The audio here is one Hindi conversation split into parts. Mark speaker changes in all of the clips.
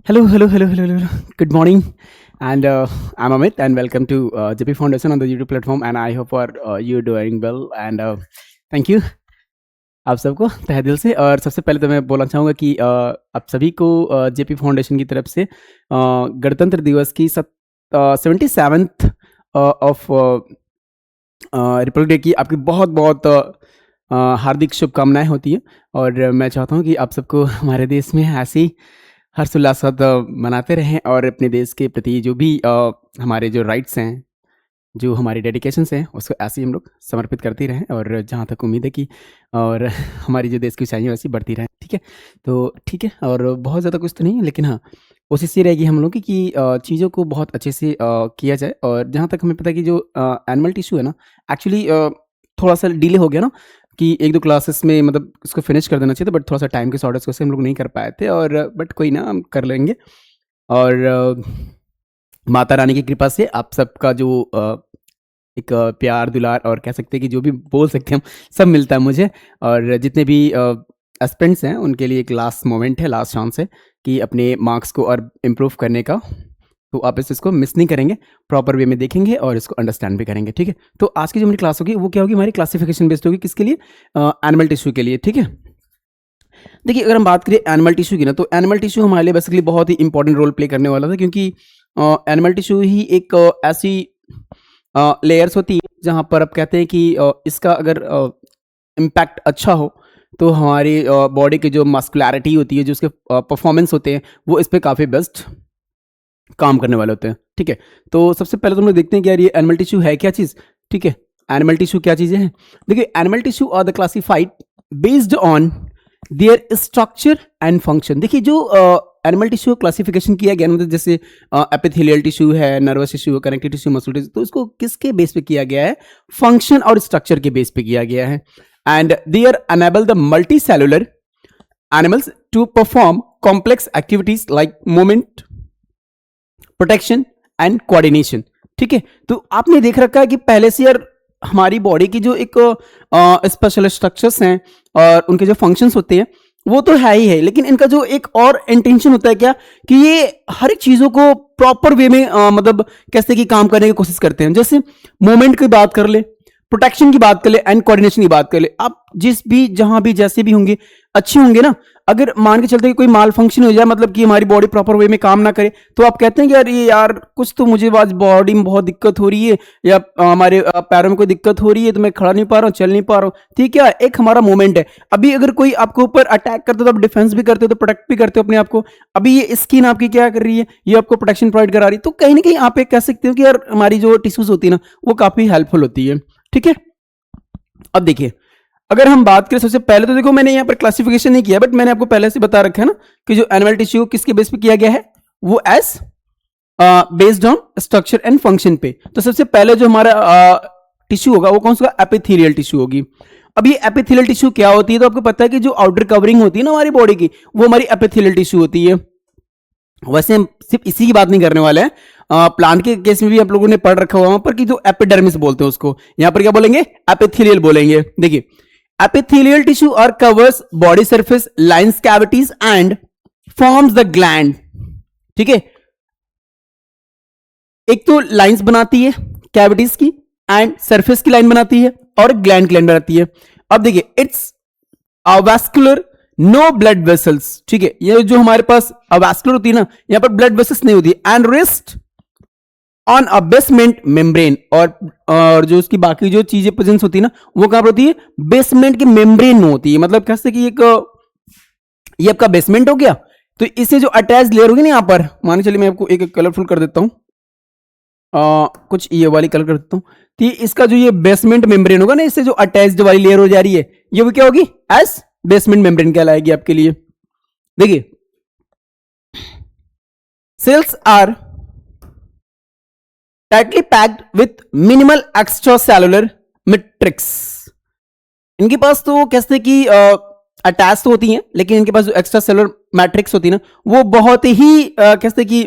Speaker 1: Hello, hello, hello, hello, hello. Good morning, and I'm Amit, and welcome to JP Foundation on the YouTube platform. And I hope you doing well. And thank you आप सबको तहे दिल से। और सबसे पहले तो मैं बोलना चाहूँगा कि आप सभी को जेपी फाउंडेशन की तरफ से गणतंत्र दिवस की 77th ऑफ रिपब्लिक डे की आपकी बहुत बहुत हार्दिक शुभकामनाएं होती हैं। और मैं चाहता हूं कि आप सबको हमारे देश में ऐसे ही हर्षोल्लास के साथ मनाते रहें और अपने देश के प्रति जो भी हमारे जो राइट्स हैं, जो हमारी डेडिकेशंस हैं, उसको ऐसे ही हम लोग समर्पित करते रहें। और जहाँ तक उम्मीद है कि और हमारी जो देश की ऊंचाइयाँ वैसी बढ़ती रहें। ठीक है, तो ठीक है। और बहुत ज़्यादा कुछ तो नहीं है, लेकिन हाँ, कोशिश ये रहेगी हम लोग की कि चीज़ों को बहुत अच्छे से किया जाए। और जहाँ तक हमें पता है कि जो एनिमल टिश्यू है ना, एक्चुअली थोड़ा सा डिले हो गया ना, कि एक दो क्लासेस में मतलब उसको फिनिश कर देना चाहिए था, बट थोड़ा सा टाइम के शॉर्टेज से हम लोग नहीं कर पाए थे। और बट कोई ना, हम कर लेंगे। और माता रानी की कृपा से आप सबका जो एक प्यार दुलार और कह सकते हैं कि जो भी बोल सकते हैं हम, सब मिलता है मुझे। और जितने भी एस्पिरेंट्स हैं उनके लिए एक लास्ट मोमेंट है, लास्ट चांस है कि अपने मार्क्स को और इम्प्रूव करने का। तो आप इसको मिस नहीं करेंगे, प्रॉपर वे में देखेंगे और इसको अंडरस्टैंड भी करेंगे। ठीक है, तो आज की जो हमारी क्लास होगी वो क्या होगी, हमारी क्लासिफिकेशन बेस्ड होगी। किसके लिए? एनिमल टिश्यू के लिए। ठीक है, देखिए अगर हम बात करें एनिमल टिश्यू की ना, तो एनिमल टिश्यू हमारे लिए बेसिकली बहुत ही इंपॉर्टेंट रोल प्ले करने वाला था, क्योंकि एनिमल टिश्यू ही एक ऐसी लेयर्स होती है जहाँ पर आप कहते हैं कि इसका अगर इम्पैक्ट अच्छा हो तो हमारी बॉडी की जो मस्कुलैरिटी होती है, जो उसके परफॉर्मेंस होते हैं, वो इस पर काफ़ी बेस्ट काम करने वाले होते हैं। ठीक है, तो सबसे पहले तो हम लोग देखते हैं कि यार ये एनिमल टिश्यू है क्या चीज़। ठीक है, एनिमल टिश्यू क्या चीज़ें हैं? देखिए, animal tissue are the classified based on their structure and function. देखिए, जो एनिमल टिश्यू क्लासिफिकेशन किया गया, मतलब जैसे एपिथेलियल टिश्यू है, नर्वस टिश्यू है, कनेक्टिव टिश्यू, मसल टिश्यू, तो इसको किसके बेस पे किया गया है? फंक्शन और स्ट्रक्चर के बेस पे किया गया है। And they are enable the multi cellular animals to perform complex activities like movement, protection and coordination. ठीक है, तो आपने देख रखा है कि पहले से यार हमारी बॉडी की जो एक स्पेशल स्ट्रक्चर्स हैं और उनके जो फंक्शंस होते हैं वो तो है ही है, लेकिन इनका जो एक और इंटेंशन होता है क्या, कि ये हर एक चीज़ों को प्रॉपर वे में मतलब कैसे कि काम करने की कोशिश करते हैं। जैसे मूवमेंट की बात कर ले, प्रोटेक्शन की बात कर ले, एंड कोऑर्डिनेशन की बात कर ले। आप जिस भी जहां भी जैसे भी होंगे अच्छे होंगे ना। अगर मान के चलते कि कोई माल फंक्शन हो जाए, मतलब कि हमारी बॉडी प्रॉपर वे में काम ना करे, तो आप कहते हैं कि यार ये यार कुछ तो मुझे आज बॉडी में बहुत दिक्कत हो रही है, या हमारे पैरों में कोई दिक्कत हो रही है, तो मैं खड़ा नहीं पा रहा हूँ, चल नहीं पा रहा हूँ। ठीक है, एक हमारा मूवमेंट है। अभी अगर कोई आपके ऊपर अटैक करते हो तो आप डिफेंस भी करते हो, तो प्रोटेक्ट भी करते हो अपने आप को। अभी ये स्किन आपकी क्या कर रही है, ये आपको प्रोटेक्शन प्रोवाइड करा रही है। तो कहीं ना कहीं आप एक कह सकते हो कि यार हमारी जो टिश्यूज होती है ना, वो काफी हेल्पफुल होती है। ठीक है, अब देखिए अगर हम बात करें, सबसे पहले तो देखो मैंने यहाँ पर क्लासिफिकेशन नहीं किया, बट मैंने आपको पहले से बता रखा है ना कि जो एनिमल टिश्यू किसके बेस पे किया गया है, वो as based on structure and function पे। तो सबसे पहले जो हमारा टिश्यू होगा वो कौन सा? एपिथेलियल टिश्यू होगी। अब ये एपिथेलियल टिश्यू क्या होती है, तो आपको पता है कि जो आउटर कवरिंग होती है ना हमारी बॉडी की, वो हमारी एपिथेलियल टिश्यू होती है। वैसे हम सिर्फ इसी की बात नहीं करने वाले हैं, प्लांट के केस में भी आप लोगों ने पढ़ रखा हुआ वहां पर कि जो एपिडर्मिस बोलते हैं उसको, यहां पर क्या बोलेंगे? एपिथेलियल बोलेंगे। देखिए, epithelial tissue are covers body surface, lines cavities and forms the gland. ठीक है, एक तो लाइंस बनाती है कैविटीज की, एंड सरफेस की लाइन बनाती है, और ग्लैंड की लाइन बनाती है। अब देखिए, इट्स अवास्कुलर, नो ब्लड वेसल्स। ठीक है, ये जो हमारे पास अवास्कुलर होती है ना, यहां पर ब्लड वेसल्स नहीं होती, and rest on a basement membrane. और जो उसकी बाकी जो चीजें प्रेजेंस होती है ना, वो कहां पर होती है? बेसमेंट के मेम्ब्रेन में होती है। मतलब कैसे कि एक ये आपका बेसमेंट हो गया, तो इससे जो अटैच लेयर होगी ना, यहां पर मान के चलिए मैं आपको एक कलरफुल कर देता हूं, कुछ ये वाली कलर कर देता हूं। तो इसका जो ये बेसमेंट मेम्ब्रेन होगा ना, इससे जो अटैच्ड वाली लेयर हो जा रही है, ये वो क्या होगी? एस बेसमेंट मेम्ब्रेन कहलाएगी आपके लिए। देखिए, cells are tightly packed with minimal extra cellular matrix. इनके पास तो कैसे कि अटैच तो होती हैं, लेकिन इनके पास जो एक्स्ट्रा सेलुलर मैट्रिक्स होती है ना, वो बहुत ही कैसे कि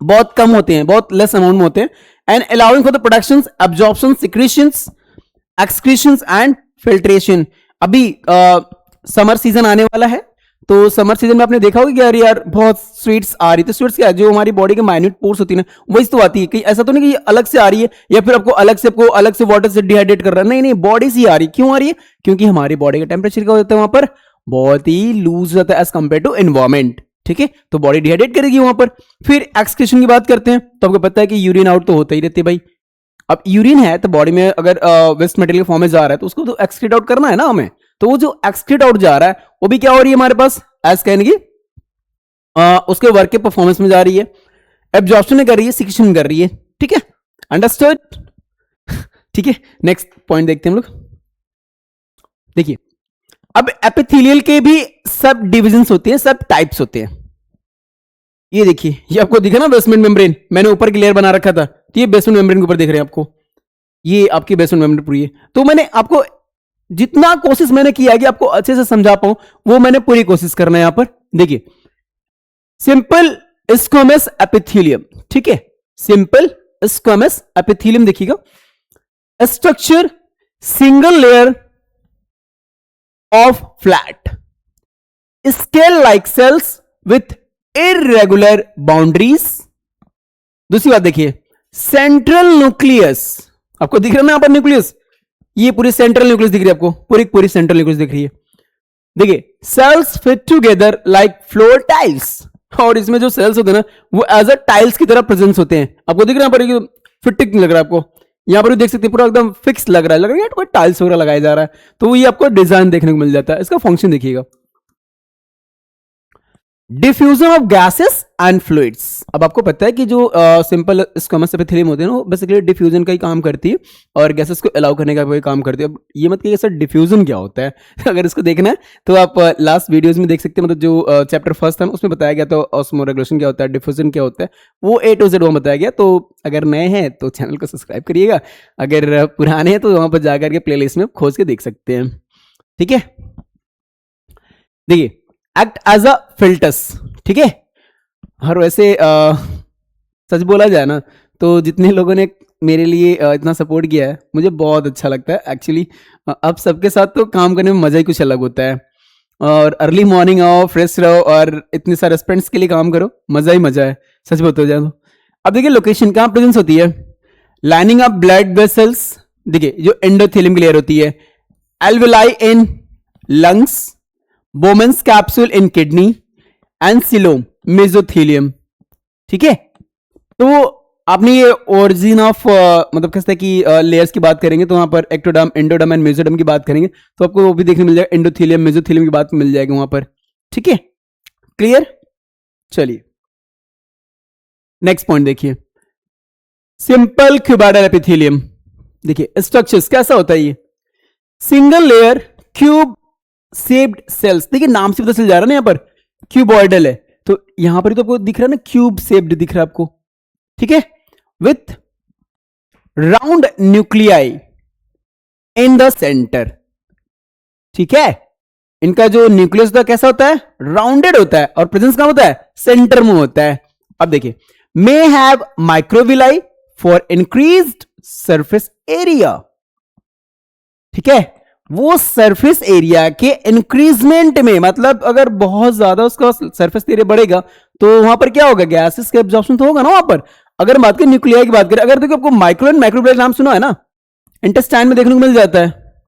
Speaker 1: बहुत कम होते हैं, बहुत लेस अमाउंट में होते हैं। And allowing for the production, absorption, secretions, excretions and filtration. अभी समर सीजन आने वाला है, तो समर सीजन में आपने देखा होगा कि यार यार बहुत स्वीट्स आ रही, तो स्वीट्स क्या है, जो हमारी बॉडी के माइन्यूट पोर्स होती है ना, वही तो आती है। कहीं ऐसा तो नहीं कि ये अलग से आ रही है या फिर आपको अलग से वाटर से डिहाइड्रेट कर रहा है, नहीं नहीं, बॉडी से ही आ रही है। क्यों आ रही है? क्योंकि हमारी बॉडी का टेम्परेचर क्या होता है वहां पर, बहुत ही लूज रहता है एज कम्पेयर टू एनवायरमेंट। ठीक है, तो बॉडी डिहाइड्रेट करेगी वहां पर। फिर एक्सक्रीशन की बात करते हैं, तो आपको पता है कि यूरिन आउट तो होता ही रहती है भाई। अब यूरिन है तो बॉडी में अगर वेस्ट मटेरियल फॉर्म में जा रहा है तो उसको तो एक्सक्रीट आउट करना है ना हमें। तो वो जो एक्सक्रीट आउट जा रहा है वो भी क्या हो रही है हमारे पास, एज कहने की उसके वर्क के परफॉर्मेंस में जा रही है, एब्जॉर्प्शन में कर रही है, सिक्रेशन कर रही है। ठीक है, अंडरस्टूड। ठीक है, नेक्स्ट पॉइंट देखते हैं हम लोग। देखिए, अब एपिथेलियल के भी सब डिविजन्स होते हैं, सब टाइप्स होते हैं। ये देखिए, ये आपको दिखा ना बेसमेंट मेम्ब्रेन, मैंने ऊपर की लेयर बना रखा था, तो ये बेसमेंट मेम्ब्रेन के ऊपर देख रहे हैं आपको, ये आपकी बेसमेंट मेम्ब्रेन पूरी है। तो मैंने आपको जितना कोशिश मैंने किया है कि आपको अच्छे से समझा पाऊं, वो मैंने पूरी कोशिश करना है यहां पर। देखिए, सिंपल स्क्वैमस एपिथेलियम, ठीक है, सिंपल स्क्वैमस एपिथेलियम देखिएगा, structure single layer of flat scale like sales with irregular boundaries. दूसरी बात देखिए, सेंट्रल न्यूक्लियस, आपको दिख रहा है ना यहां पर न्यूक्लियस, ये पूरी सेंट्रल न्यूक्लियस दिख रही है आपको, पूरी पूरी सेंट्रल न्यूक्लियस दिख रही है। देखिए, cells fit together like floor tiles, और इसमें जो सेल्स होते हैं ना वो एज अ टाइल्स की तरह प्रेजेंस होते हैं। आपको दिख रहा है यहाँ पर फिटिंग लग रहा है आपको, यहाँ पर भी देख सकते हैं पूरा एकदम फिक्स लग रहा है कोई टाइल्स वगैरह लगाया जा रहा है। तो ये आपको डिजाइन देखने को मिल जाता है। इसका फंक्शन देखिएगा, diffusion of gases and fluids. अब आपको पता है कि जो सिंपल स्क्वैमस एपिथेलियम होते हैं वो बेसिकली डिफ्यूजन का ही काम करती है और गैसेस को अलाउ करने का भी काम करती है। अब ये मत कहिए सर डिफ्यूजन क्या होता है अगर इसको देखना है तो आप लास्ट वीडियोस में देख सकते हैं, मतलब जो चैप्टर फर्स्ट था उसमें बताया गया, तो ऑस्मोरेगुलेशन क्या होता है, डिफ्यूजन क्या होता है, वो A to Z वो बताया गया। तो अगर नए हैं तो चैनल को सब्सक्राइब करिएगा, अगर पुराने हैं तो वहां पर जाकर के प्ले लिस्ट में खोज के देख सकते हैं। ठीक है, देखिए, एक्ट एज अ फिल्टर्स, ठीक है। और वैसे सच बोला जाए ना तो जितने लोगों ने मेरे लिए इतना सपोर्ट किया है मुझे बहुत अच्छा लगता है एक्चुअली। अब सबके साथ तो काम करने में मजा ही कुछ अलग होता है, और अर्ली मॉर्निंग आओ, फ्रेश रहो और इतने सारे फ्रेंड्स के लिए काम करो, मजा ही मजा है, सच बताओ जाए तो। अब देखिए, लोकेशन कहाँ प्रेजेंस होती है, लाइनिंग अप ब्लड वेसल्स, देखिए जो एंडोथेलियम की लेयर होती है, alveoli in lungs, बोमेंस capsule in kidney and coelom mesothelium. ठीक है, तो आपने ये ओरिजिन ऑफ मतलब कैसे कि लेयर्स की बात करेंगे तो वहां पर एक्टोडर्म, एंडोडर्म एंड मेसोडर्म की बात करेंगे तो आपको वो भी देखने मिल जाएगा, एंडोथेलियम मेसोथेलियम की बात मिल जाएगी वहां पर। ठीक है, क्लियर। चलिए नेक्स्ट पॉइंट देखिए, सिंपल क्यूबॉइडल एपिथेलियम। देखिए स्ट्रक्चर्स कैसा होता है, ये single layer cube shaped cells. देखिए नाम से पता चल जा रहा है ना यहाँ पर क्यूबॉइडल है, तो यहां पर तो आपको दिख रहा है ना क्यूब शेप्ड दिख रहा है आपको। ठीक है, with round nuclei in the centre. ठीक है, इनका जो न्यूक्लियस होता है कैसा होता है, राउंडेड होता है और प्रेजेंस कहां होता है, सेंटर में होता है। अब देखिए, may have microvilli for increased surface area. ठीक है, वो सरफेस एरिया के इंक्रीजमेंट में, मतलब अगर बहुत ज्यादा उसका सरफेस एरिया बढ़ेगा तो वहां पर क्या होगा, गैसेस का एब्जॉर्प्शन तो होगा ना वहां पर। अगर हम बात करें न्यूक्लियाई की बात करें, अगर देखो आपको माइक्रो एंड माइक्रोविलाई नाम सुना है ना, इंटेस्टाइन में देखने को मिल जाता है,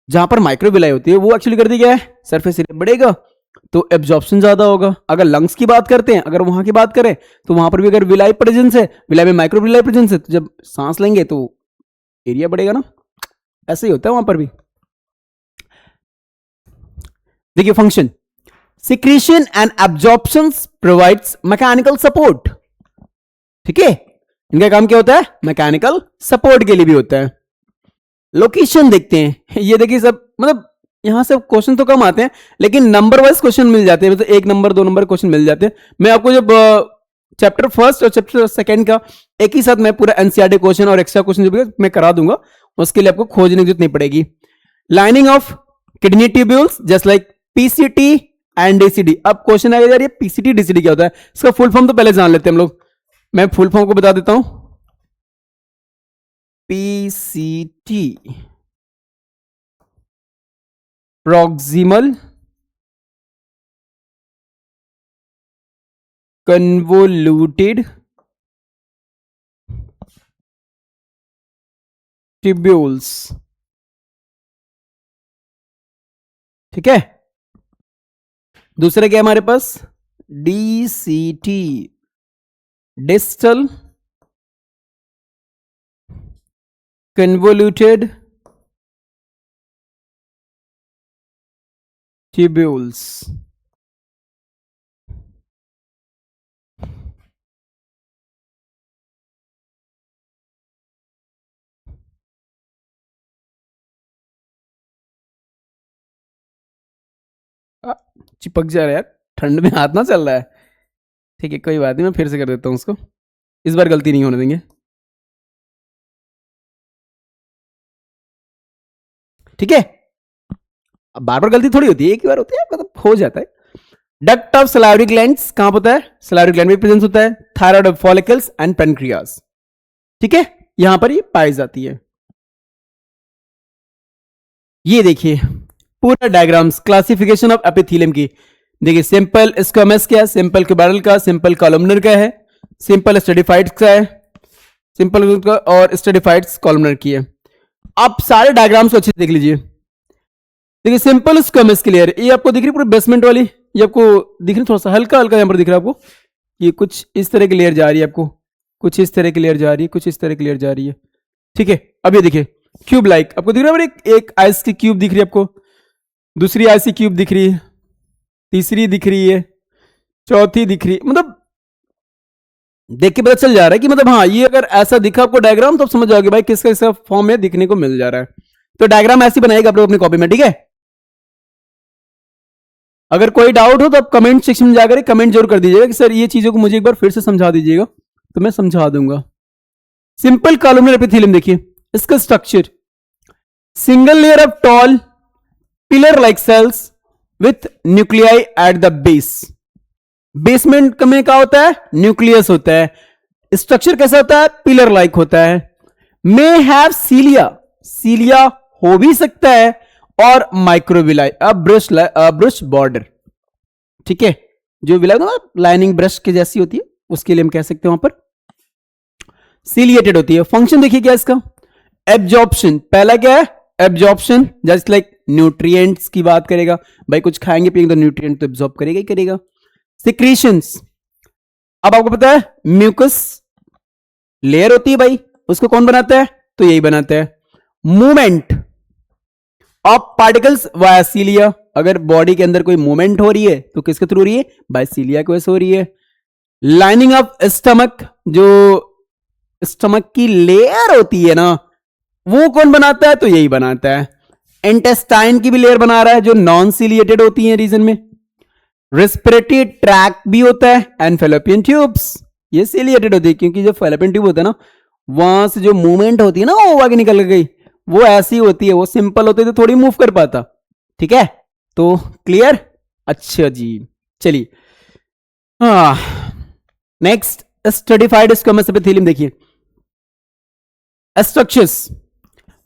Speaker 1: जहां पर माइक्रोविलाई होती है वो एक्चुअली कर दी गया है, सरफेस एरिया बढ़ेगा तो एब्जॉर्प्शन ज्यादा होगा। अगर लंग्स की बात करते हैं, अगर वहां की बात करें तो वहां पर भी अगर विलाई प्रेजेंस है, विलाई में माइक्रोविलाई प्रेजेंस है, तो जब सांस लेंगे तो एरिया बढ़ेगा ना, ऐसे ही होता है वहां पर भी। देखिए function, secretion and absorption provides mechanical support. ठीक है, इनका काम क्या होता है, मैकेनिकल सपोर्ट के लिए भी होता है। लोकेशन देखते हैं, ये देखिए सब, मतलब यहां से क्वेश्चन तो कम आते हैं लेकिन नंबर वाइज क्वेश्चन मिल जाते हैं, मतलब 1 नंबर 2 नंबर क्वेश्चन मिल जाते हैं। मैं आपको जब चैप्टर फर्स्ट और चैप्टर सेकंड का एक ही साथ मैं पूरा एनसीईआरटी क्वेश्चन और एक्स्ट्रा क्वेश्चन जो भी मैं करा दूंगा, उसके लिए आपको खोजने की जरूरत नहीं पड़ेगी। Lining of kidney tubules just like PCT and डीसीडी। अब क्वेश्चन आएगा यार ये पीसीटी डीसीडी क्या होता है, इसका फुल फॉर्म तो पहले जान लेते हैं हम लोग। मैं फुल फॉर्म को बता देता हूं, पीसीटी प्रॉक्सिमल convoluted tubules। ठीक है, दूसरा क्या है हमारे पास, DCT, distal convoluted tubules। चिपक जा रहा है यार, ठंड में हाथ ना चल रहा है। ठीक है, कोई बात नहीं, मैं फिर से कर देता हूँ उसको, इस बार गलती नहीं होने देंगे। ठीक है, अब बार बार गलती थोड़ी होती है, एक ही बार होती है, मतलब हो जाता है। डक्ट ऑफ सलाइवरी ग्लैंड्स कहां होता है, सलाइवरी ग्लैंड में प्रेजेंस होता है। Thyroid of follicles and pancreas, ठीक है, यहां पर ये पाई जाती है। ये देखिए पूरा डायग्राम्स, क्लासिफिकेशन ऑफ एपिथेलियम की। देखिए सिंपल स्क्वामस क्या है, सिंपल क्यूबारल का, सिंपल कॉलमनर का है, सिंपल स्टेडिफाइड का है, सिंपल का और स्टेडिफाइड कॉलमनर की है। आप सारे डायग्राम्स को अच्छे से देख लीजिए। देखिए सिंपल स्क्वामस की लेयर, ये आपको दिख रही पूरी बेसमेंट वाली, ये आपको दिख रही, थोड़ा सा हल्का हल्का यहाँ पर दिख रहा है आपको, ये कुछ इस तरह की लेयर जा रही है आपको, कुछ इस तरह की लेयर जा रही है, कुछ इस तरह की लेयर जा रही है। ठीक है, अब ये देखिए क्यूब लाइक आपको दिख रहा है, एक आइस की क्यूब दिख रही है आपको, दूसरी आइस की क्यूब दिख रही है, तीसरी दिख रही है, चौथी दिख रही है। मतलब देख के पता चल जा रहा है कि मतलब हाँ, ये अगर ऐसा दिखा आपको डायग्राम तो आप समझ जाओगे भाई किसका किसका फॉर्म में दिखने को मिल जा रहा है। तो डायग्राम ऐसी बनाएगा आप लोग अपनी कॉपी में। ठीक है, अगर कोई डाउट हो तो आप कमेंट सेक्शन में जाकर कमेंट जरूर कर दीजिएगा कि सर ये चीजों को मुझे एक बार फिर से समझा दीजिएगा, तो मैं समझा दूंगा। सिंपल कॉलमनर एपिथेलियम देखिए, इसका structure single layer of tall pillar like sales with nuclei at the base. Basement में क्या होता है, न्यूक्लियस होता है। स्ट्रक्चर कैसा होता है, पिलर लाइक होता है। मे हैव सीलिया, सीलिया हो भी सकता है, और माइक्रोविलाई, ब्रश बॉर्डर। ठीक है, जो विलाई ना लाइनिंग ब्रश के जैसी होती है, उसके लिए हम कह सकते हैं वहां पर सीलिएटेड होती है। फंक्शन देखिए क्या इसका, एब्जॉर्प्शन, पहला क्या है एब्जॉर्प्शन, जस्ट लाइक न्यूट्रिएंट्स की बात करेगा, भाई कुछ खाएंगे पिएंगे तो न्यूट्रिएंट तो एब्जॉर्ब करेगा ही करेगा। सिक्रीशंस, अब आपको पता है म्यूकस लेयर होती है भाई, उसको कौन बनाता है, तो यही बनाता है। मूवमेंट ऑफ पार्टिकल्स वाया सीलिया, अगर बॉडी के अंदर कोई मूवमेंट हो रही है तो किसके थ्रू हो रही है, बाय सीलिया को ऐसे हो रही है। लाइनिंग ऑफ स्टमक, जो स्टमक की लेयर होती है ना, वो कौन बनाता है, तो यही बनाता है। इंटेस्टाइन की भी लेयर बना रहा है जो नॉन सीलिएटेड होती है रीजन में। रेस्पिरेटरी ट्रैक भी होता है एंड फैलोपियन ट्यूब्स, ये सीलिएटेड होती है, क्योंकि जो फैलोपियन ट्यूब होता है ना, वहां से जो मूवमेंट होती है ना वो आगे निकल गई, वो ऐसी होती है, वो सिंपल होती है तो थोड़ी मूव कर पाता। ठीक है, तो क्लियर, अच्छा जी, चलिए नेक्स्ट स्टडीफाइड स्क्वामस एपिथेलियम देखिए। स्ट्रक्चर्स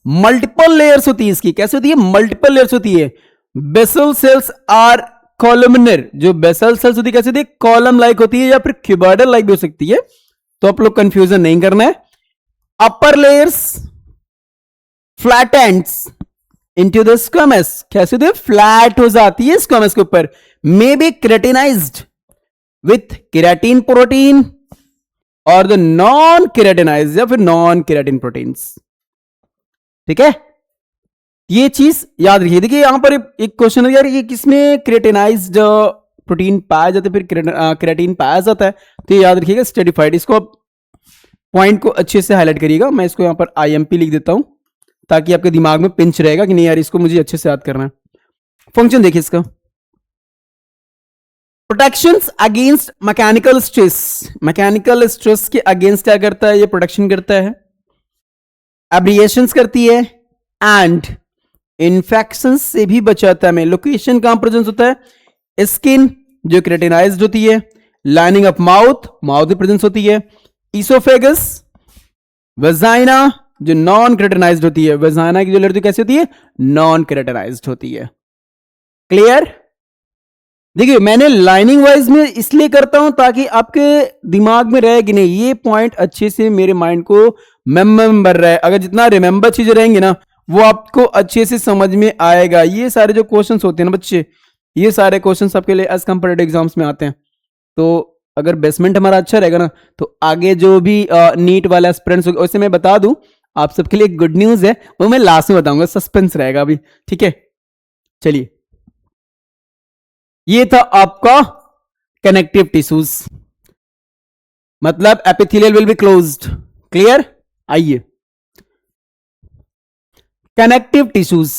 Speaker 1: मल्टीपल लेयर्स होती है इसकी, कैसे होती है, मल्टीपल लेयर्स होती है। बेसल सेल्स आर कॉलमनर, जो बेसल सेल्स होती है कैसे होती है, कॉलम लाइक होती है या फिर क्यूबॉइडल लाइक भी हो सकती है, तो आप लोग कंफ्यूजन नहीं करना है। Upper layers flat ends into the squamous, कैसे होती है, फ्लैट हो जाती है स्क्वामस के ऊपर। May be keratinized with keratin protein और द नॉन केराटिनाइज्ड या फिर नॉन केराटिन प्रोटीन्स। ठीक है, ये चीज याद रखिए। देखिए यहां पर एक क्वेश्चन है यार, ये किसमें क्रिएटिनाइज्ड प्रोटीन पाया जाता है, फिर केराटिन पाया जाता है, तो ये याद रखिएगा स्टडीफाइड। इसको पॉइंट को अच्छे से हाईलाइट करिएगा, मैं इसको यहां पर IMP लिख देता हूं ताकि आपके दिमाग में पिंच रहेगा कि नहीं यार इसको मुझे अच्छे से याद करना है। फंक्शन देखिए इसका, protections against mechanical stress, mechanical stress के अगेंस्ट क्या करता है, ये प्रोटेक्शन करता है, एब्रिएशंस करती है, एंड इन्फेक्शन से भी बचाता है। में लोकेशन कहां प्रेजेंस होता है, स्किन जो केराटिनाइज्ड होती है, लाइनिंग ऑफ माउथ, माउथ की प्रेजेंस होती है, इसोफेगस, वेजाइना जो नॉन केराटिनाइज्ड होती है, वेजाइना की जो लेयर कैसी होती है, नॉन केराटिनाइज्ड होती है। क्लियर, देखिए मैंने लाइनिंग वाइज में इसलिए करता हूं ताकि आपके दिमाग में रहे कि नहीं, ये पॉइंट अच्छे से मेरे माइंड को मेमोर रहे। अगर जितना रिमेंबर चीजें रहेंगी ना, वो आपको अच्छे से समझ में आएगा। ये सारे जो क्वेश्चंस होते हैं ना बच्चे, ये सारे क्वेश्चंस आपके लिए एज कंपेरेटिव एग्जाम्स में आते हैं। तो अगर बेसमेंट हमारा अच्छा रहेगा ना, तो आगे जो भी नीट वाला एस्पिरेंट्स होगा, वैसे मैं बता दूं आप सबके लिए गुड न्यूज है, वो मैं लास्ट में बताऊंगा, सस्पेंस रहेगा अभी, ठीक है। चलिए, ये था आपका कनेक्टिव टिश्यूज, मतलब epithelial will be closed. Clear? आइए, कनेक्टिव टिश्यूज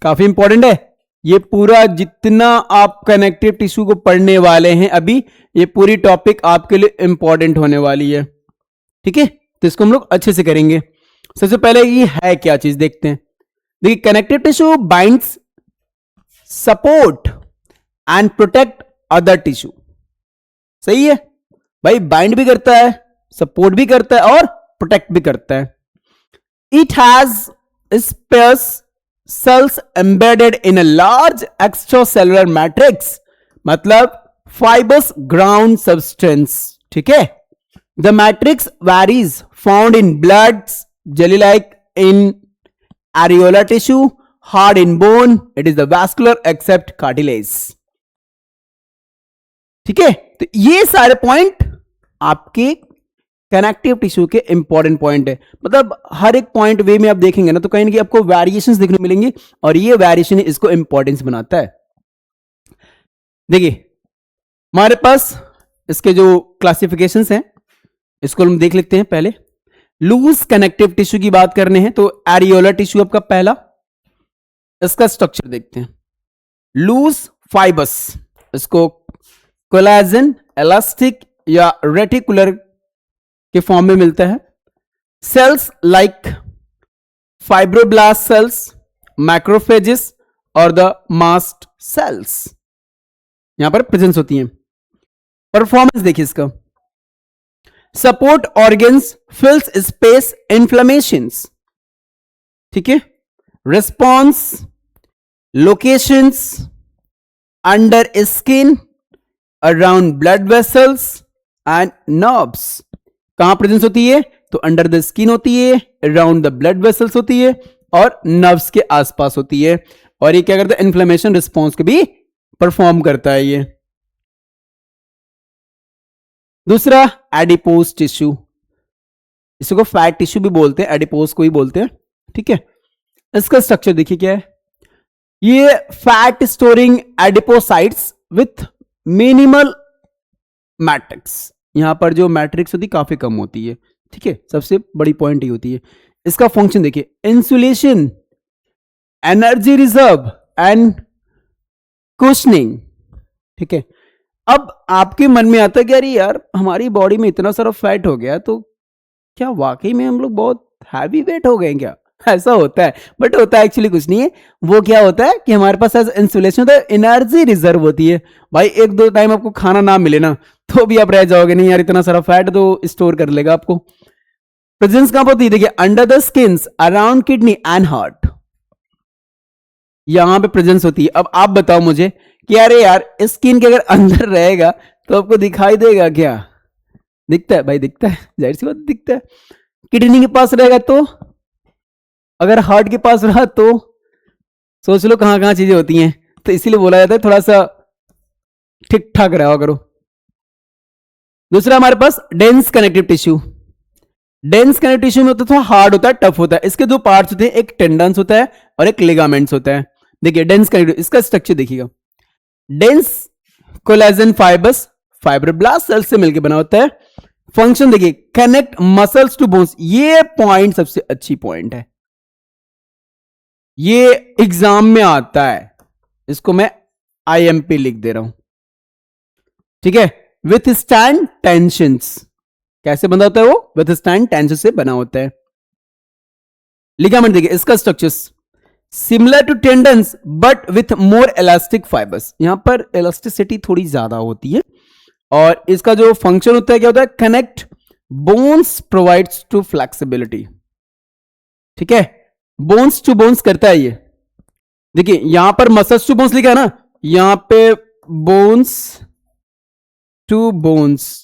Speaker 1: काफी इंपॉर्टेंट है। ये पूरा जितना आप कनेक्टिव टिश्यू को पढ़ने वाले हैं अभी, ये पूरी टॉपिक आपके लिए इंपॉर्टेंट होने वाली है, ठीक है। तो इसको हम लोग अच्छे से करेंगे। सबसे पहले ये है क्या चीज, देखते हैं। देखिए, connective tissue binds, support and protect other tissue. सही है भाई, बाइंड भी करता है, सपोर्ट भी करता है और प्रोटेक्ट भी करता है। It has space cells embedded in a large extracellular matrix, मतलब fibrous ground substance, ठीक है। The matrix varies, found in blood, jelly like in areolar tissue, hard in bone, it is the vascular except cartilage, ठीक है। तो ये सारे पॉइंट आपके कनेक्टिव टिश्यू के इंपॉर्टेंट पॉइंट है। मतलब हर एक पॉइंट वे में आप देखेंगे ना, तो कहीं ना कहीं आपको वेरिएशंस देखने को मिलेंगे, और ये वेरिएशन इसको इंपॉर्टेंस बनाता है। देखिए, हमारे पास इसके जो क्लासिफिकेशंस हैं, इसको हम देख लेते हैं। पहले लूज कनेक्टिव टिश्यू की बात करने हैं, तो एरियोलर टिश्यू आपका पहला। इसका स्ट्रक्चर देखते हैं। लूज फाइबर्स, इसको कोलेजन, इलास्टिक या रेटिकुलर के फॉर्म में मिलता है। Cells like fibroblast cells, macrophages और द मास्ट सेल्स यहां पर प्रेजेंस होती हैं। परफॉर्मेंस देखिए इसका। Support organs, fills space, inflammations, ठीक है। Response, locations under skin, around blood vessels and nerves. कहां प्रेजेंस होती है? तो अंडर द स्किन होती है, अराउंड द ब्लड वेसल्स होती है और नर्व्स के आसपास होती है। और ये क्या करता है? इन्फ्लेमेशन रिस्पॉन्स को भी परफॉर्म करता है ये। दूसरा, एडिपोज टिश्यू, इसको फैट टिश्यू भी बोलते हैं, एडिपोज को ही बोलते हैं, ठीक है। इसका स्ट्रक्चर देखिए क्या है। ये fat storing adipocytes with minimal matrix, यहां पर जो मैट्रिक्स होती है काफी कम होती है, ठीक है। सबसे बड़ी पॉइंट ये होती है। इसका फंक्शन देखिए, insulation, energy reserve and cushioning, ठीक है। अब आपके मन में आता है कि अरे यार, हमारी बॉडी में इतना सारा फैट हो गया, तो क्या वाकई में हम लोग बहुत हैवी वेट हो गए क्या? ऐसा होता है, बट होता है एक्चुअली कुछ नहीं है। वो क्या होता है कि हमारे पास इंसुलेशन होता है, एनर्जी रिजर्व होती है। भाई एक दो टाइम आपको खाना ना मिले ना, तो भी आप रह जाओगे, नहीं यार इतना सारा फैट तो स्टोर कर लेगा आपको। प्रेजेंस कहां पर होती है? देखिए, under the skin, around kidney and heart, यहां पे प्रेजेंस होती है। अब आप बताओ मुझे कि अरे यार, स्किन के अगर अंदर रहेगा तो आपको दिखाई देगा क्या? दिखता है भाई, दिखता है, जाहिर सी बात दिखता है। किडनी के पास रहेगा तो, अगर हार्ट के पास रहा तो, सोच लो कहां कहां चीजें होती हैं। तो इसीलिए बोला जाता है थोड़ा सा ठीक ठाक रहा करो। दूसरा हमारे पास dense connective tissue. Dense connective tissue में थोड़ा हार्ड होता है, टफ होता है। इसके दो पार्ट्स होते हैं, एक टेंडन्स होता है और एक लिगामेंट्स होता है। देखिए डेंस कनेक्टिव, इसका स्ट्रक्चर देखिएगा। Dense collagen fibres fibroblast cell से मिलकर बना होता है। फंक्शन देखिए, कनेक्ट मसल्स टू बोन्स। ये पॉइंट सबसे अच्छी पॉइंट है, ये एग्जाम में आता है, इसको मैं IMP लिख दे रहा हूं, ठीक है। विथ स्टैंड टेंशंस, कैसे बना होता है वो? विथ स्टैंड टेंशन से बना होता है। लिगामेंट देखिए, इसका structures similar to tendons but with more elastic fibres, यहां पर इलास्टिसिटी थोड़ी ज्यादा होती है। और इसका जो फंक्शन होता है क्या होता है? Connect bones, provides to flexibility, ठीक है। बोन्स टू बोन्स करता है ये। देखिए यहां पर मसल्स टू बोन्स लिखा है ना, यहां पे बोन्स टू बोन्स।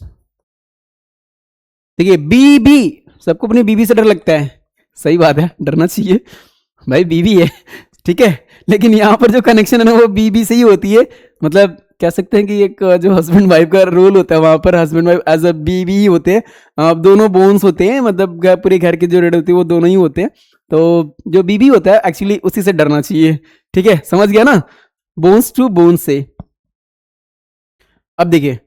Speaker 1: देखिए बीबी, सबको अपनी बीबी से डर लगता है, सही बात है, डरना चाहिए भाई, बीबी है, ठीक है, लेकिन यहाँ पर जो कनेक्शन है ना वो बीबी से ही होती है। मतलब कह सकते हैं कि एक जो हस्बैंड वाइफ का रोल होता है वहां पर हस्बैंड वाइफ एज अ बीबी ही होते हैं। अब दोनों बोन्स होते हैं, मतलब पूरे घर के जो रेड होती है वो दोनों ही होते हैं। तो जो बीबी होता है एक्चुअली उसी से डरना चाहिए, ठीक है, समझ गया ना, बोन्स टू बोन्स से। अब देखिए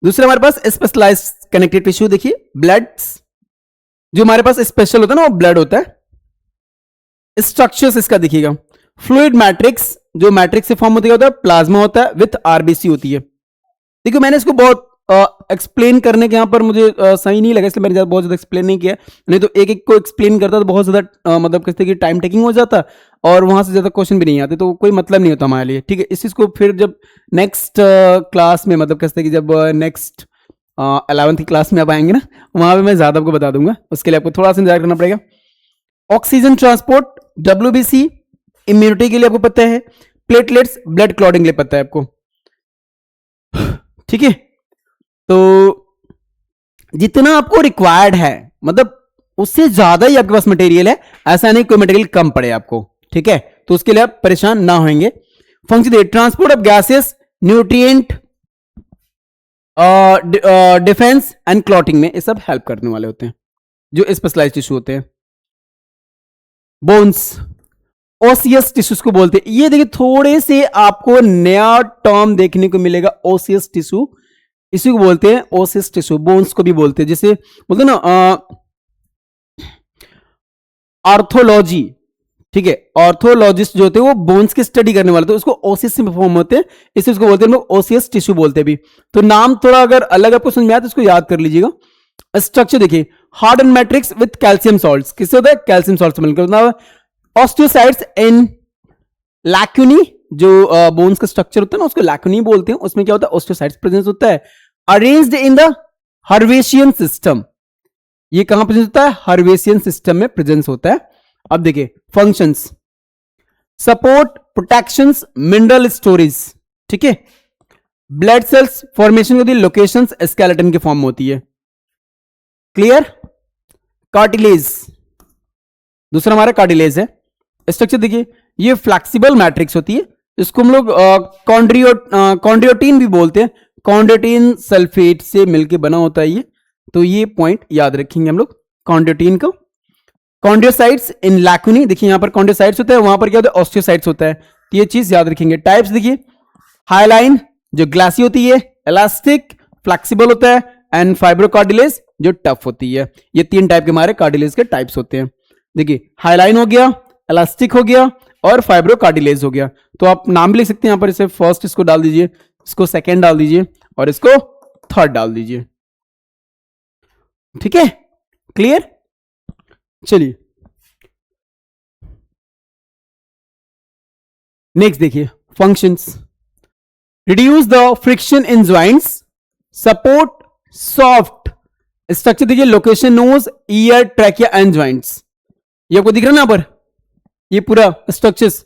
Speaker 1: दूसरा हमारे पास स्पेशलाइज कनेक्टिव टिश्यू, देखिए ब्लड्स, जो हमारे पास स्पेशल होता है ना वो ब्लड होता है। स्ट्रक्चर्स इसका देखिएगा, फ्लूइड मैट्रिक्स, जो मैट्रिक्स से फॉर्म होता है, प्लाज्मा होता है विथ आरबीसी होती है। देखिए मैंने इसको बहुत एक्सप्लेन करने के यहाँ पर मुझे सही नहीं लगा, इसलिए मैंने बहुत ज्यादा एक्सप्लेन नहीं किया, नहीं तो एक एक को एक्सप्लेन करता तो बहुत ज्यादा मतलब कहते कि टाइम टेकिंग हो जाता और वहां से ज्यादा क्वेश्चन भी नहीं आते, तो कोई मतलब नहीं होता हमारे लिए, ठीक है। इस चीज को फिर जब नेक्स्ट क्लास में, मतलब कहते कि जब नेक्स्ट 11th की क्लास में आप आएंगे ना, वहां पे मैं ज्यादा आपको बता दूंगा, उसके लिए आपको थोड़ा सा इंतजार करना पड़ेगा। ऑक्सीजन ट्रांसपोर्ट, WBC, इम्यूनिटी के लिए आपको पता है, प्लेटलेट्स, ब्लड क्लॉटिंग के लिए पता है आपको, ठीक है। तो जितना आपको रिक्वायर्ड है, मतलब उससे ज्यादा ही आपके पास मटेरियल है, ऐसा नहीं कोई मटेरियल कम पड़े आपको, ठीक है, तो उसके लिए आप परेशान ना होंगे। Function transport of gases, nutrient, defence and clotting में ये सब हेल्प करने वाले होते हैं, जो स्पेशलाइज्ड टिश्यू होते हैं। बोन्स, ओसियस टिश्यूज को बोलते हैं। ये देखिए थोड़े से आपको नया टर्म देखने को मिलेगा, ओसियस टिश्यू, इसी को बोलते हैं ओसियस टिश्यू, बोन्स को भी बोलते हैं, जैसे बोलते हैं ना आर्थोलॉजी, ठीक है, ऑर्थोलॉजिस्ट जो होते हैं वो बोन्स की स्टडी करने वाले, तो उसको ओसियस से फॉर्म होते हैं, इसलिए उसको बोलते हैं लोग ओसियस टिश्यू बोलते हैं भी। तो नाम थोड़ा अगर अलग आपको समझ में आया तो इसको याद कर लीजिएगा। स्ट्रक्चर देखिए, hard and matrix with calcium salts, किससे होता है, कैल्शियम सॉल्ट से मिलकर। ऑस्टियोसाइट्स इन लैक्यूनी, जो बोन्स का स्ट्रक्चर होता है ना उसको लैक्यूनी बोलते हैं, उसमें क्या होता है, ऑस्टियोसाइट्स प्रेजेंस होता है। अरेंज्ड इन द हर्वेशियन सिस्टम, ये कहां प्रेजेंस होता है, हर्वेशियन सिस्टम में प्रेजेंस होता है। अब देखिए functions, support, protections, mineral storage, ठीक है। ब्लड सेल्स फॉर्मेशन होती है, लोकेशंस स्केलेटन के फॉर्म में होती है, क्लियर। कार्टिलेज, दूसरा हमारा कार्टिलेज है। स्ट्रक्चर देखिए, ये फ्लेक्सिबल मैट्रिक्स होती है, इसको हम लोग कॉन्ड्रियोटिन भी बोलते हैं, कॉन्ड्रियोटिन सल्फेट से मिलकर बना होता है ये, तो ये पॉइंट याद रखेंगे हम लोग कॉन्ड्रियोटिन को। कॉन्ड्रियोसाइट्स इन लैक्यूनी, देखिए यहां पर कॉन्ड्रियोसाइट्स होता है, वहां पर क्या होता है, ऑस्टियोसाइट्स होता है, तो ये चीज याद रखेंगे। टाइप्स देखिए, हाइलाइन जो ग्लासी होती है, इलास्टिक फ्लेक्सिबल होता है, एंड फाइब्रोकार्टिलेज जो टफ होती है। ये तीन टाइप के हमारे कार्टिलेज के टाइप्स होते हैं। देखिए हाइलाइन हो गया, इलास्टिक हो गया और फाइब्रोकार्टिलेज हो गया। तो आप नाम भी लिख सकते हैं यहां पर, इसे फर्स्ट इसको डाल दीजिए, इसको सेकंड डाल दीजिए और इसको थर्ड डाल दीजिए, ठीक है, क्लियर। चलिए नेक्स्ट देखिए functions, reduce the friction in joints, support soft structure, देखिए location nose, ear, trachea and joints, ये आपको दिख रहा है ना यहाँ पर, ये पूरा स्ट्रक्चर्स,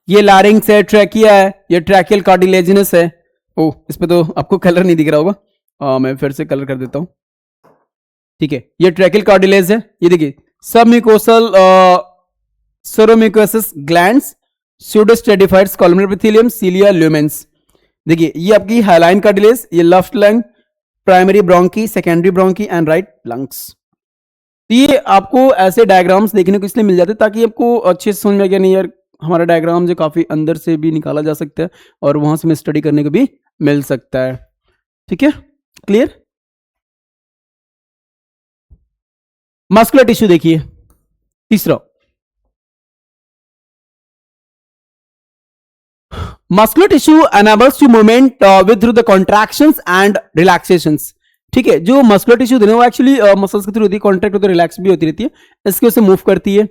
Speaker 1: ये लारिंग्स है, ट्रैकिया है, ये ट्रैकियल कार्टिलेजिनस है। ओ इस पे तो आपको कलर नहीं दिख रहा होगा, मैं फिर से कलर कर देता हूं, ठीक है। ये ट्रैकियल कार्टिलेज है, ये देखिए submucosal seromucous glands, pseudostratifieds, columnar epithelium, cilia, lumens. देखिए ये आपकी हाइलाइन कार्टिलेज, ये left lung, primary bronchi, secondary bronchi and right lungs. ये आपको ऐसे डायग्राम्स देखने को इसलिए मिल जाते हैं ताकि आपको अच्छे से समझ में आ गया, नहीं यार हमारा डायग्राम जो काफी अंदर से भी निकाला जा सकता है और वहां से हमें स्टडी करने को भी मिल सकता है, ठीक है, क्लियर। मस्कुलर टिश्यू देखिए तीसरा, muscular tissue enables to movement with through the contractions and relaxations, ठीक है। जो मस्कुलर टिश्यू होती है वो एक्चुअली मसल्स के थ्रू होती है, कॉन्ट्रैक्ट होती है, रिलैक्स भी होती रहती है, इसके वजह से मूव करती है।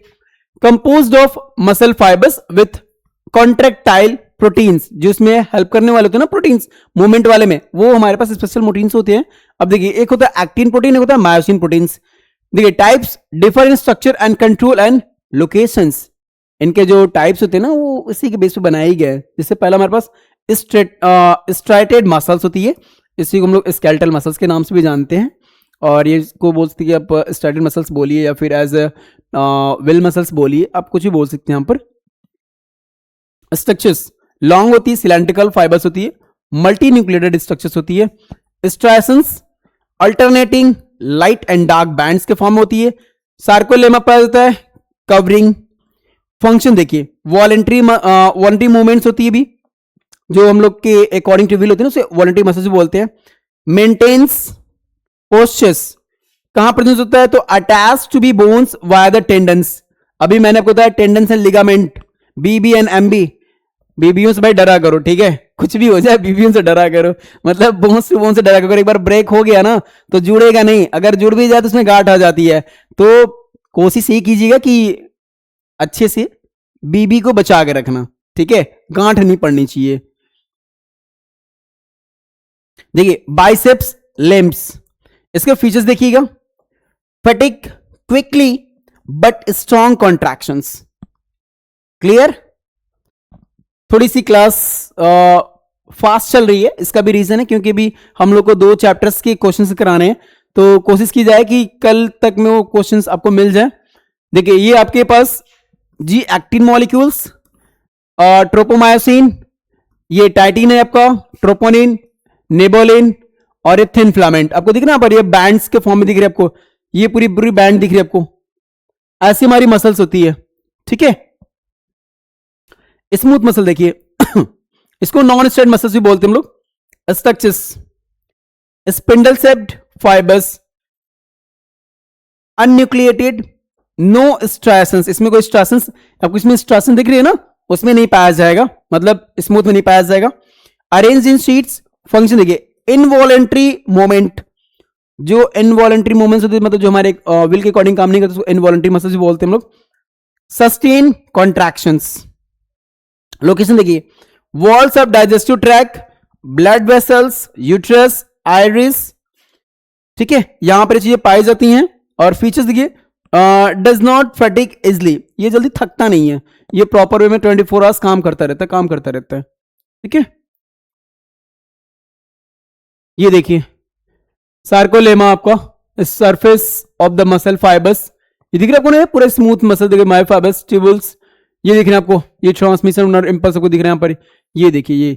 Speaker 1: Composed of muscle fibres with contractile proteins, जो इसमें हेल्प करने वाले होते हैं ना प्रोटीन्स मूवमेंट वाले में, वो हमारे पास स्पेशल प्रोटीन्स होते हैं। अब देखिए एक होता है एक्टिन प्रोटीन, एक होता है मायोसिन प्रोटीन्स। देखिए types differ in structure and control and locations, इनके जो टाइप्स होते हैं ना वो इसी के बेस पे बनाए गए हैं। जैसे पहला हमारे पास स्ट्राइटेड मसल्स होती है, इसी को हम लोग स्केलेटल मसल्स के नाम से भी जानते हैं, और ये इसको बोल सकते हैं कि आप स्ट्राइटेड मसल्स बोलिए या फिर एज विल मसल्स बोलिए, आप कुछ भी बोल सकते हैं यहाँ पर। स्ट्रक्चर्स लॉन्ग होती है, सिलेंड्रिकल फाइबर्स होती है, मल्टी न्यूक्लिएटेड स्ट्रक्चर्स होती है, striations alternating light and dark bands के फॉर्म होती है, सार्कोलेमा पाया जाता है, कवरिंग। फंक्शन देखिए, वॉलंटरी मूवमेंट्स होती है भी, जो हम लोग के अकॉर्डिंग टू विल होती है ना, उसे वॉलंटरी मसल्स बोलते हैं। मेंटेन्स पोस्चर्स कहां प्रेजेंस होता है, तो attach to be bones via the tendons. अभी मैंने आपको बताया tendons and ligament, BB and MB. बीबीओ से भाई डरा करो, ठीक है, कुछ भी हो जाए बीबीओ से डरा करो, मतलब बोन्स टू बोन से डरा करो। एक बार ब्रेक हो गया ना तो जुड़ेगा नहीं, अगर जुड़ भी जाए तो उसमें गांठ आ जाती है। तो कोशिश ये कीजिएगा कि अच्छे से बीबी को बचा के रखना, ठीक है, गांठ नहीं पड़नी चाहिए। देखिए बाइसेप्स लिम्स, इसके फीचर्स देखिएगा, fatigue quickly but strong contractions. Clear? थोड़ी सी क्लास फास्ट चल रही है, इसका भी रीजन है क्योंकि भी हम लोग को 2 चैप्टर्स के क्वेश्चंस कराने हैं, तो कोशिश की जाए कि कल तक में वो क्वेश्चंस आपको मिल जाए। देखिए ये आपके पास जी एक्टिन मॉलिक्यूल्स, ट्रोपोमायोसिन, ये टाइटिन है आपका, ट्रोपोनिन, नेबोलिन और ये थिन फिलामेंट आपको दिख रहा है पर ये बैंड्स के फॉर्म में दिख रही है आपको, ये पूरी पूरी बैंड दिख रही है आपको। ऐसी हमारी मसल्स होती है, ठीक है। स्मूथ मसल देखिए इसको नॉन स्ट्रेट मसल्स भी बोलते हैं हम लोग। Structures spindle shaped fibres, unnucleated, no striations, इसमें कोई स्ट्राइएशंस आपको इसमें स्ट्राइएशन दिख रही है ना, उसमें नहीं पाया जाएगा, मतलब स्मूथ में नहीं पाया जाएगा। अरेंज इन शीट्स, फंक्शन देखिए इनवॉलेंट्री मोमेंट, जो इनवॉलेंट्री मोमेंट्स होते हैं मतलब जो हमारे विल के अकॉर्डिंग काम नहीं करते उसको इनवॉलेंट्री मसल्स भी बोलते हैं हम लोग। सस्टेन कॉन्ट्रैक्शंस, लोकेशन देखिए walls of digestive track, blood vessels, uterus, iris, ठीक है, यहां पर चीजें पाई जाती हैं। और फीचर्स देखिए डज नॉट फैटिग इजली, ये जल्दी थकता नहीं है, ये प्रॉपर वे में 24 आवर्स काम करता रहता है, ठीक है। ये देखिए सार्कोलेमा आपका surface of the muscle fibres, ये दिख रहा है आपको ना पूरा स्मूथ मसल, देखिए माय फाइबर्स ट्यूबल्स, ये दिख रहे हैं आपको, ये ट्रांसमिशन और इंपल्स आपको दिख रहे हैं यहाँ पर, ये देखिए ये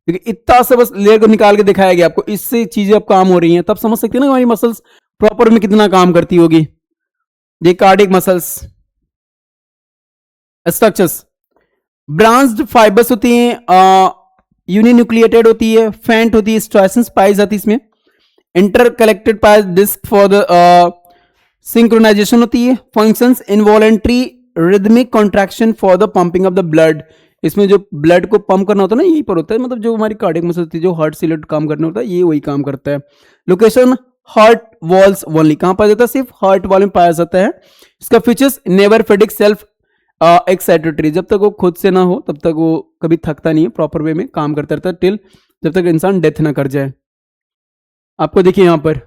Speaker 1: देखिए इतना सा बस लेयर को निकाल के दिखाया गया आपको, इससे चीजें अब काम हो रही हैं, तब समझ सकते हैं ना हमारी मसल्स प्रॉपर में कितना काम करती होगी। ये cardiac muscles structures, branched fibres होती हैं, यूनिन्यूक्लिएटेड होती है, फेंट होती है, स्ट्राइएशंस पाई जाती है इसमें, इंटर कलेक्टेड पाई डिस्क फॉर द सिंक्रोनाइजेशन होती है। Functions involuntary rhythmic contraction for the pumping of the blood, इसमें जो ब्लड को पंप करना होता है ना यहीं पर होता है, मतलब जो हमारी कार्डियक मसल होती है जो हार्ट से रिलेटेड काम करना होता है ये वही काम करता है। लोकेशन हार्ट वॉल्स ओनली, कहां पाया जाता है, सिर्फ हार्ट वॉल में पाया जाता है। इसका फीचर्स नेवर फेटिग सेल्फ एक्साइटेटरी, जब तक वो खुद से ना हो तब तक वो कभी थकता नहीं है, प्रॉपर वे में काम करता रहता है टिल जब तक इंसान डेथ ना कर जाए। आपको देखिए यहां पर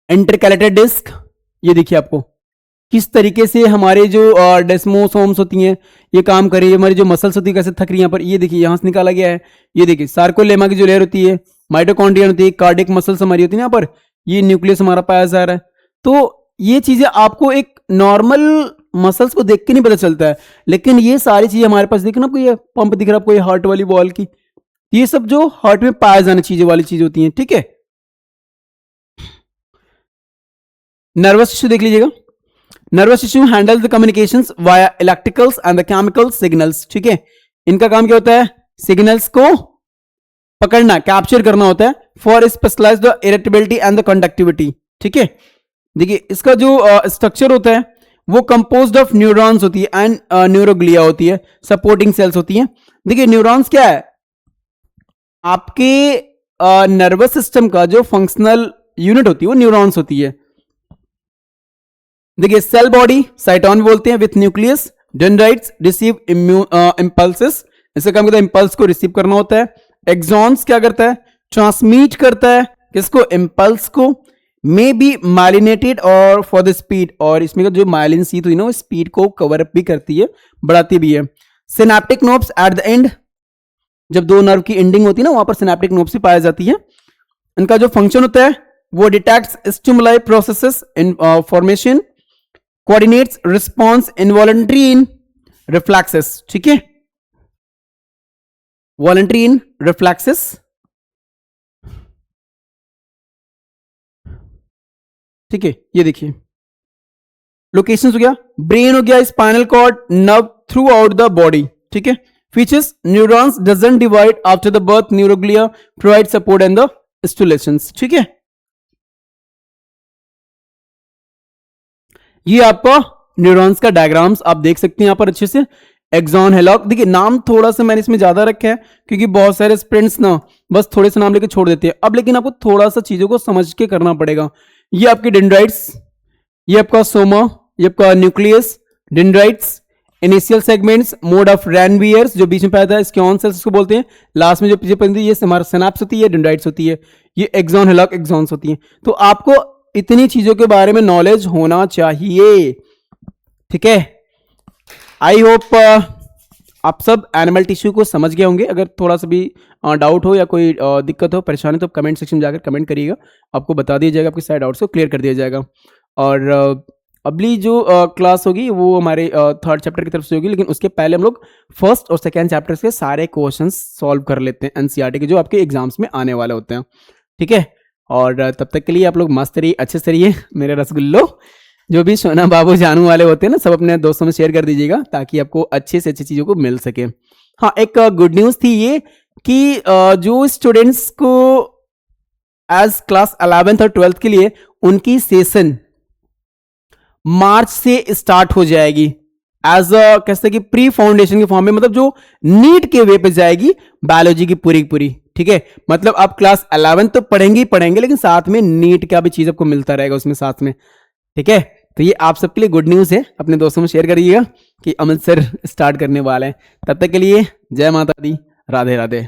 Speaker 1: इंटरकैलेटेड डिस्क, ये देखिए आपको किस तरीके से हमारे जो डेस्मोसोम्स होती हैं ये काम कर रही है, हमारी जो मसल्स होती है कैसे थक रही है, यहाँ पर ये देखिए यहां से निकाला गया है। ये देखिए सार्कोलेमा की जो लेयर होती है, माइटोकॉन्ड्रिया होती है, कार्डियक मसल्स हमारी होती है यहाँ पर, ये न्यूक्लियस हमारा पाया जा रहा है। तो ये चीजें आपको एक नॉर्मल मसल्स को देख के नहीं पता चलता है, लेकिन ये सारी चीजें हमारे पास देखना, आपको ये पंप दिख रहा है आपको, ये हार्ट वाली वॉल की, ये सब जो हार्ट में पाया जाने चीजें वाली चीज होती हैं, ठीक है। नर्वस टिश्यू देख लीजिएगा, nervous tissue handle the communications via electricals and the chemical signals, ठीक है, इनका काम क्या होता है, सिग्नल्स को पकड़ना, कैप्चर करना होता है for specialised irritability and the conductivity, ठीक है। देखिए इसका जो स्ट्रक्चर होता है वो कंपोज्ड ऑफ न्यूरॉन्स होती है एंड न्यूरोग्लिया होती है, सपोर्टिंग सेल्स होती हैं। देखिए न्यूरॉन्स क्या है, आपके नर्वस सिस्टम का जो फंक्शनल यूनिट होती है वो न्यूरॉन्स होती है। देखिए सेल बॉडी साइटोन बोलते हैं, with nucleus dendrites receive impulses, इसका काम करता है इंपल्स को रिसीव करना होता है। एक्सॉन्स क्या करता है, ट्रांसमिट करता है किसको, इंपल्स को, मे बी माइलिनेटेड और फॉर द स्पीड, और इसमें जो माइलिन सीट हुई ना वो स्पीड को कवर अप भी करती है, बढ़ाती भी है। Synaptic nodes at the end, जब दो नर्व की एंडिंग होती है ना वहां पर सिनेप्टिक नोब्स पाई जाती है। इनका जो फंक्शन होता है वो detects stimuli processes in formation, coordinates response involuntary in reflexes, ठीक है, वॉलंटरी इन रिफ्लेक्सेस, ठीक है। ये देखिए लोकेशन हो गया, ब्रेन हो गया, spinal cord, nerve throughout the body, ठीक है। Features, neurons doesn't divide after the birth, neuroglia provide support and the stimulations, ठीक है। ये आपका न्यूरॉन्स का डायग्राम्स आप देख सकते हैं यहां पर अच्छे से। एक्सॉन हेलॉक, देखिए नाम थोड़ा सा मैंने इसमें ज्यादा रखा है क्योंकि बहुत सारे स्टूडेंट्स ना बस थोड़े से नाम लेके छोड़ देते हैं। अब लेकिन आपको थोड़ा सा चीजों को समझ के करना पड़ेगा। ये आपके डेंड्राइट्स, ये आपका सोमा, ये आपका nucleus, dendrites, initial segments, node of Ranviers जो बीच में पैदा है, स्क्योन सेल्स इसको बोलते हैं, लास्ट में जो पीछे पैदा ये हमारा सिनेप्स होती है, डेंड्राइट्स होती है, ये एक्सॉन हेलॉक एक्सॉन्स होती है। तो आपको इतनी चीजों के बारे में नॉलेज होना चाहिए, ठीक है। आई होप आप सब एनिमल टिश्यू को समझ गए होंगे। अगर थोड़ा सा भी डाउट हो या कोई दिक्कत हो परेशानी तो कमेंट सेक्शन में जाकर कमेंट करिएगा, आपको बता दिया जाएगा, आपके सारे डाउट्स को क्लियर कर दिया जाएगा। और अगली जो क्लास होगी वो हमारे थर्ड चैप्टर की तरफ से होगी, लेकिन उसके पहले हम लोग फर्स्ट और सेकेंड चैप्टर के सारे क्वेश्चन सॉल्व कर लेते हैं एनसीईआरटी के, जो आपके एग्जाम्स में आने वाले होते हैं, ठीक है। और तब तक के लिए आप लोग मस्त रहिए, अच्छे से रहिए मेरे रसगुल्लो। जो भी सोना बाबू जानू वाले होते हैं ना सब अपने दोस्तों में शेयर कर दीजिएगा ताकि आपको अच्छे से अच्छी चीज़ों को मिल सके। हाँ, एक गुड न्यूज़ थी ये कि जो स्टूडेंट्स को एज क्लास 11th और 12th के लिए उनकी सेशन मार्च से स्टार्ट हो जाएगी एज अ कैसे कि प्री फाउंडेशन के फॉर्म में, मतलब जो नीट के वे पे जाएगी बायोलॉजी की पूरी पूरी, ठीक है। मतलब आप क्लास 11th तो पढ़ेंगे ही पढ़ेंगे, लेकिन साथ में नीट का भी चीज आपको मिलता रहेगा उसमें साथ में, ठीक है। तो ये आप सबके लिए गुड न्यूज़ है, अपने दोस्तों में शेयर करिएगा कि अमित सर स्टार्ट करने वाले हैं। तब तक के लिए जय माता दी, राधे राधे।